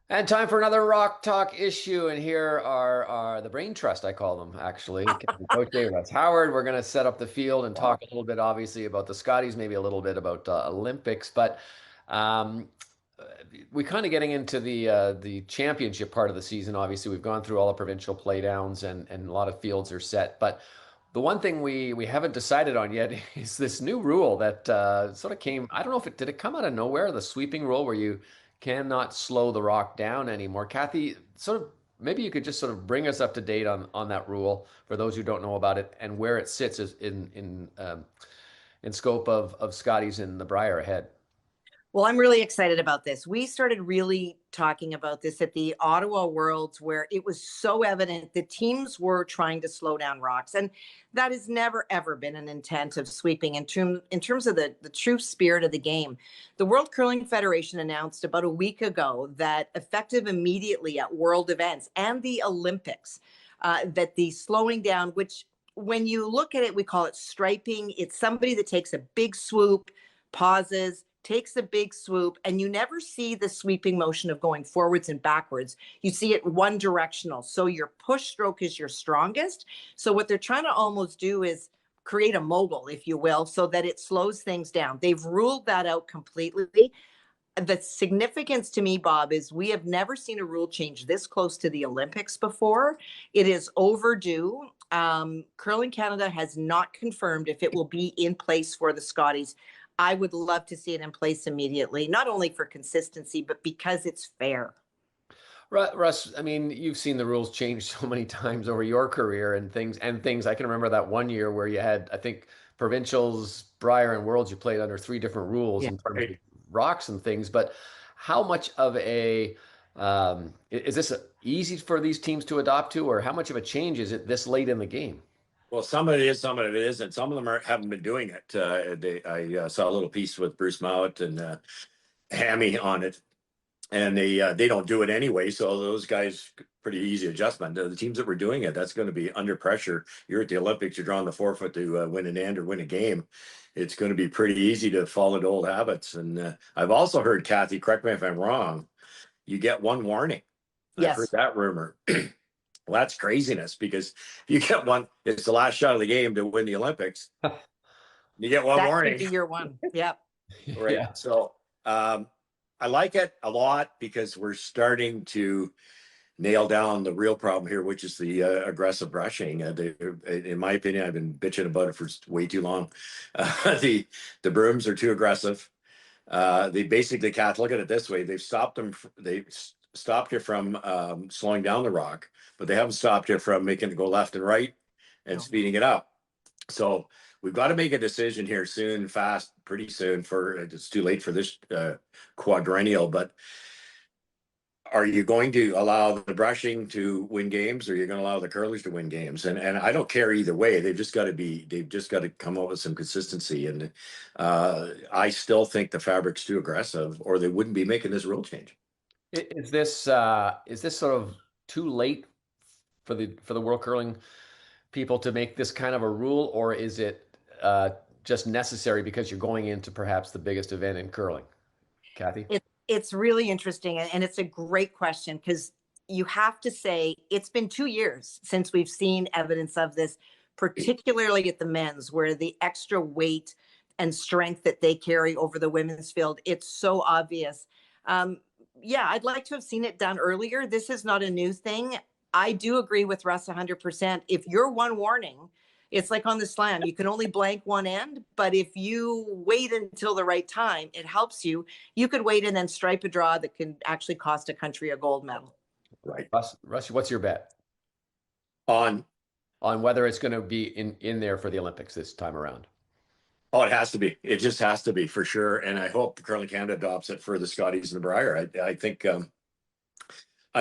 And time for another Rock Talk issue. And here are the Brain Trust, I call them, actually. Coach Dave, Russ Howard. We're going to set up the field and talk a little bit, obviously, about the Scotties, maybe a little bit about Olympics. But um, we're kind of getting into the championship part of the season. Obviously, we've gone through all the provincial playdowns and a lot of fields are set. But the one thing we haven't decided on yet is this new rule that sort of came. I don't know if it did it come out of nowhere, the sweeping rule where you cannot slow the rock down anymore. Cathy, sort of maybe you could just sort of bring us up to date on that rule for those who don't know about it and where it sits is in scope of Scotties in the Briar ahead. Well, I'm really excited about this. We started really talking about this at the Ottawa Worlds, where it was so evident the teams were trying to slow down rocks. And that has never, ever been an intent of sweeping in terms of the true spirit of the game. The World Curling Federation announced about a week ago that effective immediately at world events and the Olympics, that the slowing down, which when you look at it, we call it striping. It's somebody that takes a big swoop, pauses, takes a big swoop, and you never see the sweeping motion of going forwards and backwards. You see it one directional. So your push stroke is your strongest. So what they're trying to almost do is create a mogul, if you will, so that it slows things down. They've ruled that out completely. The significance to me, Bob, is we have never seen a rule change this close to the Olympics before. It is overdue. Curling Canada has not confirmed if it will be in place for the Scotties. I would love to see it in place immediately, not only for consistency, but because it's fair. Russ, I mean, you've seen the rules change so many times over your career and things. I can remember that one year where you had, I think, provincials, Briar, and Worlds. You played under three different rules Yeah. in terms of rocks and things. But how much of a is this easy for these teams to adopt to, or how much of a change is it this late in the game? Well, some of it is, some of it isn't. Some of them haven't been doing it. I saw a little piece with Bruce Mount and Hammy on it, and they don't do it anyway. So those guys, pretty easy adjustment. The teams that were doing it, that's going to be under pressure. You're at the Olympics, you're drawing the forefoot to win an end or win a game. It's going to be pretty easy to fall into old habits. And I've also heard, Cathy, correct me if I'm wrong, you get one warning. I've heard Yes. that rumor. Well, that's craziness because if you get one, it's the last shot of the game to win the Olympics. You get one That warning. could be your one. Yep. Right. Yeah. So I like it a lot because we're starting to nail down the real problem here, which is the aggressive brushing. In my opinion, I've been bitching about it for way too long. The brooms are too aggressive. They basically, Kath, look at it this way: they've stopped them. They stopped you from slowing down the rock, but they haven't stopped you from making it go left and right and speeding it up. So we've got to make a decision here soon, fast, pretty soon. For it's too late for this quadrennial, but are you going to allow the brushing to win games, or are you going to allow the curlers to win games? And I don't care either way. They've just got to come up with some consistency. And I still think the fabric's too aggressive, or they wouldn't be making this rule change. Is this sort of too late for the World Curling people to make this kind of a rule, or is it just necessary because you're going into perhaps the biggest event in curling? Cathy? It's really interesting. And it's a great question because you have to say it's been 2 years since we've seen evidence of this, particularly at the men's, where the extra weight and strength that they carry over the women's field, it's so obvious. Yeah, I'd like to have seen it done earlier. This is not a new thing. I do agree with Russ 100%. If you're one warning, it's like on the slam, you can only blank one end, but if you wait until the right time, it helps you. You could wait and then stripe a draw that can actually cost a country a gold medal. Right. Russ, what's your bet On whether it's going to be in there for the Olympics this time around? Oh, it has to be. It just has to be for sure. And I hope the Curling Canada adopts it for the Scotties and the Briar. I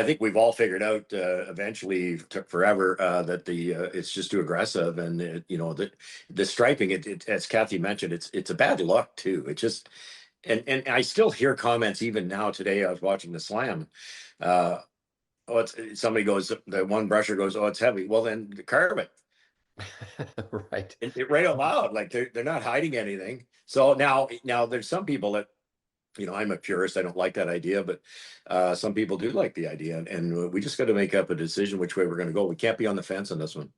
think we've all figured out eventually, took forever, that it's just too aggressive, and the striping. It as Cathy mentioned, it's a bad look too. It just and I still hear comments even now today. I was watching the slam. Somebody goes, the one brusher goes, oh, it's heavy. Well, then carve it. Right. Right out loud, like they're not hiding anything. So now there's some people that I'm a purist. I don't like that idea, but some people do like the idea, and we just got to make up a decision which way we're going to go. We can't be on the fence on this one.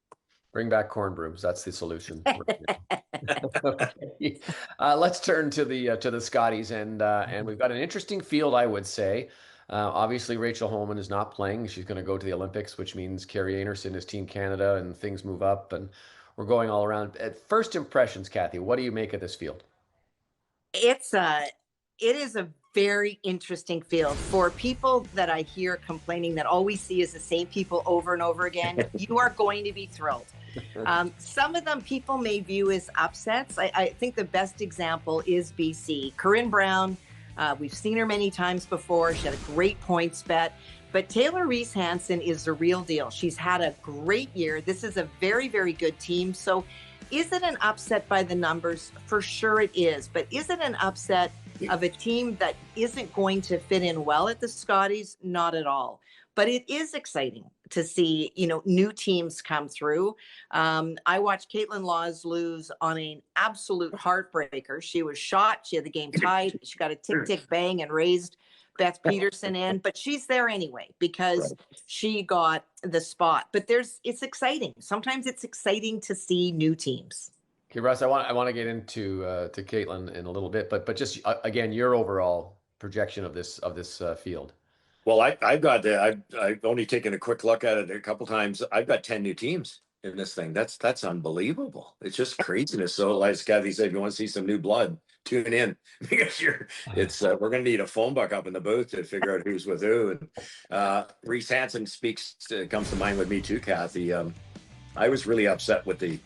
Bring back corn brooms. That's the solution. Okay. Let's turn to the Scotties, and we've got an interesting field, I would say. Obviously, Rachel Homan is not playing. She's going to go to the Olympics, which means Carrie Anerson is Team Canada, and things move up, and we're going all around. At first impressions, Cathy, what do you make of this field? It is a very interesting field for people that I hear complaining that all we see is the same people over and over again. You are going to be thrilled. Some of them people may view as upsets. I think the best example is BC. Corinne Brown, we've seen her many times before. She had a great points bet. But Taylor Reese Hansen is the real deal. She's had a great year. This is a very, very good team. So is it an upset by the numbers? For sure it is. But is it an upset of a team that isn't going to fit in well at the Scotties? Not at all. But it is exciting to see, new teams come through. I watched Caitlyn Lawes lose on an absolute heartbreaker. She was shot. She had the game tied. She got a tick bang and raised Beth Peterson in, but she's there anyway because she got the spot. But it's exciting. Sometimes it's exciting to see new teams. Okay, Russ, I want to get into to Caitlyn in a little bit, but just again, your overall projection of this field. Well, I've only taken a quick look at it a couple times. I've got 10 new teams in this thing. That's unbelievable. It's just craziness. So, as Cathy said, if you want to see some new blood, tune in because we're going to need a phone book up in the booth to figure out who's with who. And Reese Hansen comes to mind with me too, Cathy. I was really upset with the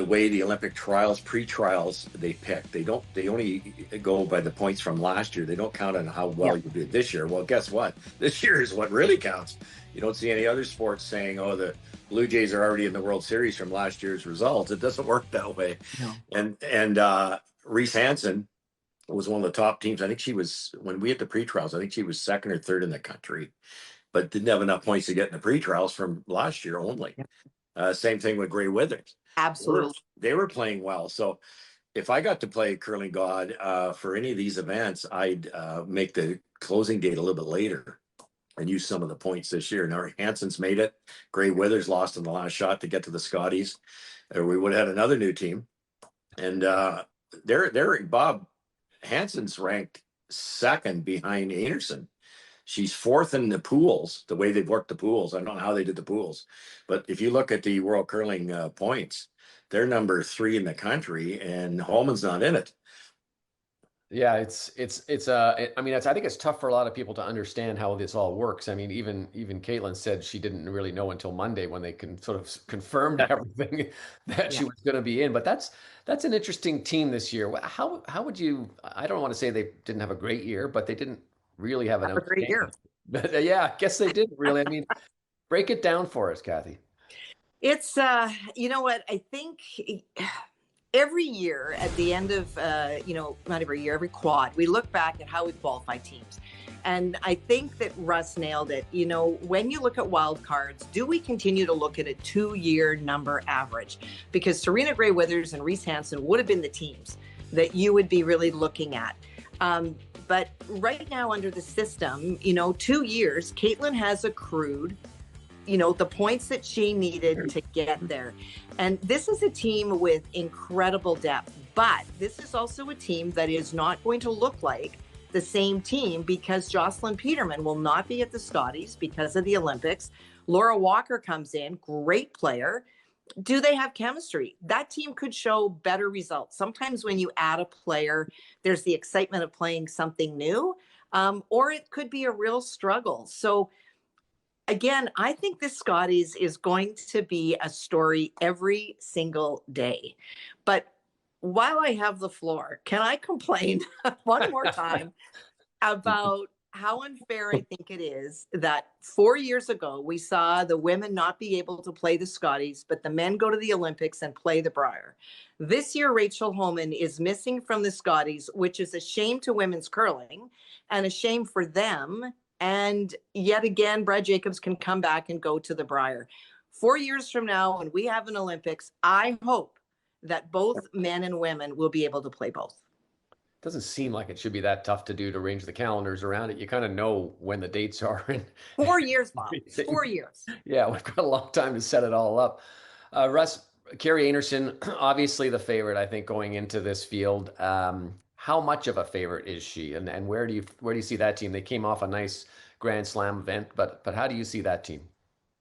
way the Olympic pre-trials they pick. They only go by the points from last year. They don't count on how well you did this year. Well, guess what? This year is what really counts. You don't see any other sports saying, oh, the Blue Jays are already in the World Series from last year's results. It doesn't work that way. No. And Reese Hansen was one of the top teams. I think she was, when we had the pre-trials, I think she was second or third in the country, but didn't have enough points to get in the pre-trials from last year only. Same thing with Gray Withers. Absolutely. They were playing well. So if I got to play Curling God for any of these events, I'd make the closing date a little bit later and use some of the points this year. Now, Hansen's made it. Gray Withers lost in the last shot to get to the Scotties. We would have had another new team. And Bob Hansen's ranked second behind Anderson. She's fourth in the pools, the way they've worked the pools. I don't know how they did the pools, but if you look at the World Curling points, they're number 3 in the country, and Holman's not in it. Yeah, I think it's tough for a lot of people to understand how this all works. I mean, even Caitlyn said she didn't really know until Monday when they sort of confirmed everything that she was going to be in. But that's an interesting team this year. How would you? I don't want to say they didn't have a great year, but they didn't really have a great year. But yeah, I guess they didn't really. I mean, break it down for us, Cathy. It's you know what, I think every year at the end of not every year, every quad, we look back at how we qualify teams. And I think that Russ nailed it. When you look at wild cards, do we continue to look at a 2-year number average? Because Serena Gray Withers and Reese Hansen would have been the teams that you would be really looking at. But right now under the system, 2 years, Caitlyn has accrued, the points that she needed to get there. And this is a team with incredible depth, but this is also a team that is not going to look like the same team because Jocelyn Peterman will not be at the Scotties because of the Olympics. Laura Walker comes in, great player. Do they have chemistry? That team could show better results. Sometimes when you add a player, there's the excitement of playing something new, or it could be a real struggle. So again, I think this Scotties is going to be a story every single day. But while I have the floor, can I complain one more time about how unfair I think it is that 4 years ago, we saw the women not be able to play the Scotties, but the men go to the Olympics and play the Brier. This year, Rachel Homan is missing from the Scotties, which is a shame to women's curling and a shame for them. And yet again, Brad Jacobs can come back and go to the Brier. 4 years from now, when we have an Olympics, I hope that both men and women will be able to play both. doesn't seem like it should be that tough to do to arrange the calendars around it. You kind of know when the dates are and 4 years, Bob. It's everything. 4 years. Yeah, we've got a long time to set it all up. Russ, Carrie Anderson, obviously the favorite, I think, going into this field. How much of a favorite is she, and where do you see that team? They came off a nice Grand Slam event, but how do you see that team?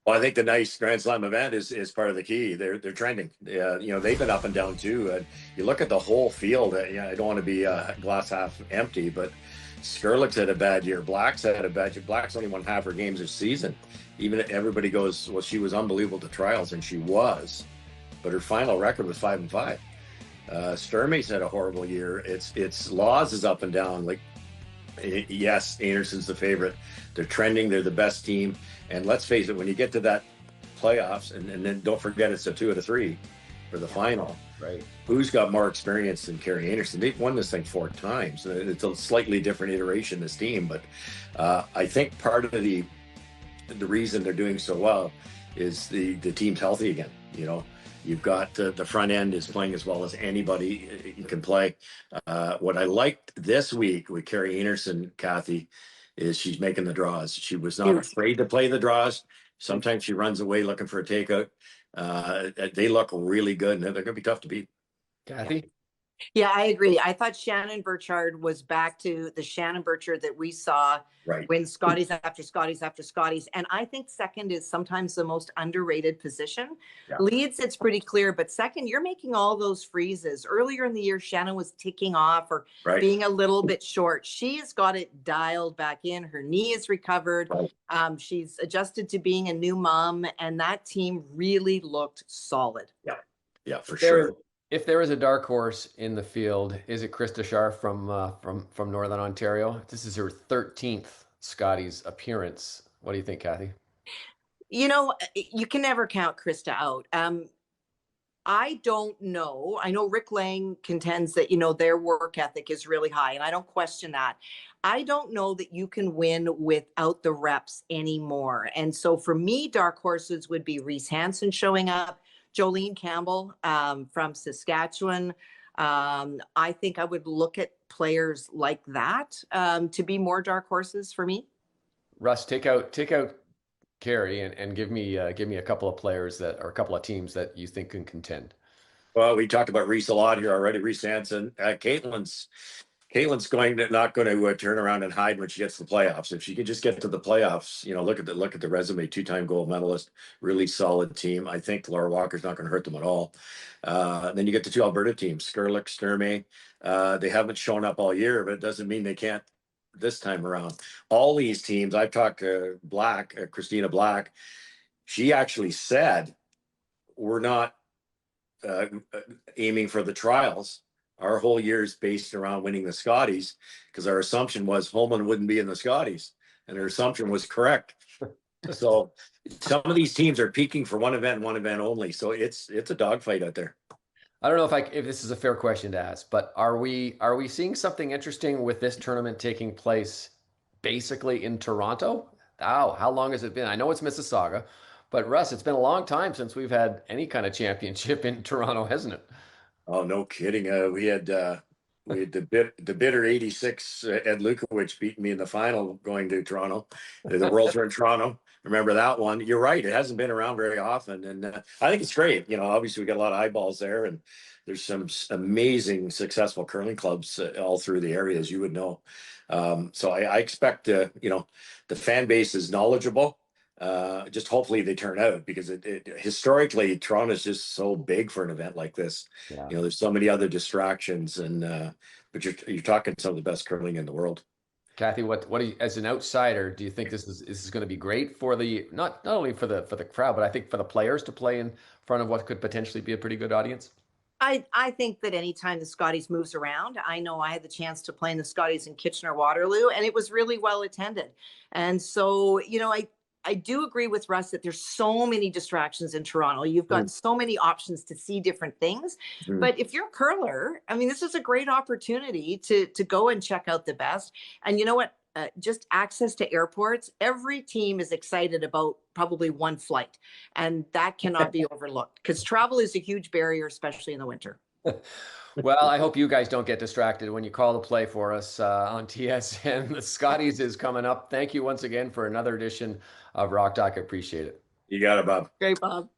Well, I think the nice Grand Slam event is part of the key. They're trending. You know, they've been up and down too. And you look at the whole field. Yeah, I don't want to be glass half empty, but Skurlik's had a bad year. Black's had a bad year. Black's only won half her games this season. Even everybody goes, well, she was unbelievable to trials, and she was, but her final record was 5-5. Sturmey's had a horrible year. It's Lawes is up and down. Like, yes, Anderson's the favorite. They're trending. They're the best team. And let's face it, when you get to that playoffs, and then don't forget it's a 2 out of 3 for the final. Right. Who's got more experience than Carrie Anderson? They've won this thing 4 times. It's a slightly different iteration, this team, but I think part of the reason they're doing so well is the team's healthy again. You know, you've got the front end is playing as well as anybody can play. What I liked this week with Carrie Anderson, Cathy, is she's making the draws. She was not afraid to play the draws. Sometimes she runs away looking for a takeout. They look really good, and they're going to be tough to beat. Cathy? Yeah, I agree. I thought Shannon Burchard was back to the Shannon Burchard that we saw when Scotties after Scotties after Scotties. And I think second is sometimes the most underrated position. Yeah. Leads, it's pretty clear. But second, you're making all those freezes. Earlier in the year, Shannon was ticking off or being a little bit short. She's got it dialed back in. Her knee is recovered. She's adjusted to being a new mom. And that team really looked solid. Yeah, for sure. If there is a dark horse in the field, is it Krista Scharf from Northern Ontario? This is her 13th Scotties appearance. What do you think, Cathy? You know, you can never count Krista out. I don't know. I know Rick Lang contends that, you know, their work ethic is really high, and I don't question that. I don't know that you can win without the reps anymore. And so for me, dark horses would be Reese Hansen showing up, Jolene Campbell from Saskatchewan. I think I would look at players like that to be more dark horses for me. Russ, take out Carrie and give me a couple of players that or a couple of teams that you think can contend. Well, we talked about Reese a lot here already. Reese Hansen, Caitlyn's not going to turn around and hide when she gets to the playoffs. If she can just get to the playoffs, you know, look at the resume, 2-time gold medalist, really solid team. I think Laura Walker's not going to hurt them at all. Then you get the 2 Alberta teams, Skurlik, Sturmey. They haven't shown up all year, but it doesn't mean they can't this time around. All these teams, I've talked to Christina Black. She actually said, we're not aiming for the trials. Our whole year is based around winning the Scotties because our assumption was Homan wouldn't be in the Scotties, and her assumption was correct. So some of these teams are peaking for one event only. So it's a dogfight out there. I don't know if this is a fair question to ask, but are we seeing something interesting with this tournament taking place basically in Toronto? How long has it been? I know it's Mississauga, but Russ, it's been a long time since we've had any kind of championship in Toronto, hasn't it? Oh, no kidding. We had the bitter 86 Ed Lukowicz beating me in the final going to Toronto. The Worlds were in Toronto. Remember that one? You're right. It hasn't been around very often. And I think it's great. You know, obviously we got a lot of eyeballs there, and there's some amazing successful curling clubs all through the area, as you would know. So I expect, you know, the fan base is knowledgeable. Just hopefully they turn out, because historically Toronto is just so big for an event like this. You know, there's so many other distractions, and but you're talking some of the best curling in the world. Cathy, what do you, as an outsider, do you think this is going to be great for the not only for the crowd, but I think for the players to play in front of what could potentially be a pretty good audience? I think that anytime the Scotties moves around, I know I had the chance to play in the Scotties in Kitchener-Waterloo, and it was really well attended. And so, you know, I do agree with Russ that there's so many distractions in Toronto. You've got so many options to see different things. But if you're a curler, I mean, this is a great opportunity to go and check out the best. And you know what? Just access to airports. Every team is excited about probably one flight, and that cannot be overlooked because travel is a huge barrier, especially in the winter. Well, I hope you guys don't get distracted when you call the play for us on TSN. The Scotties is coming up. Thank you once again for another edition of Rock Talk. I appreciate it. You got it, Bob. Great, Bob.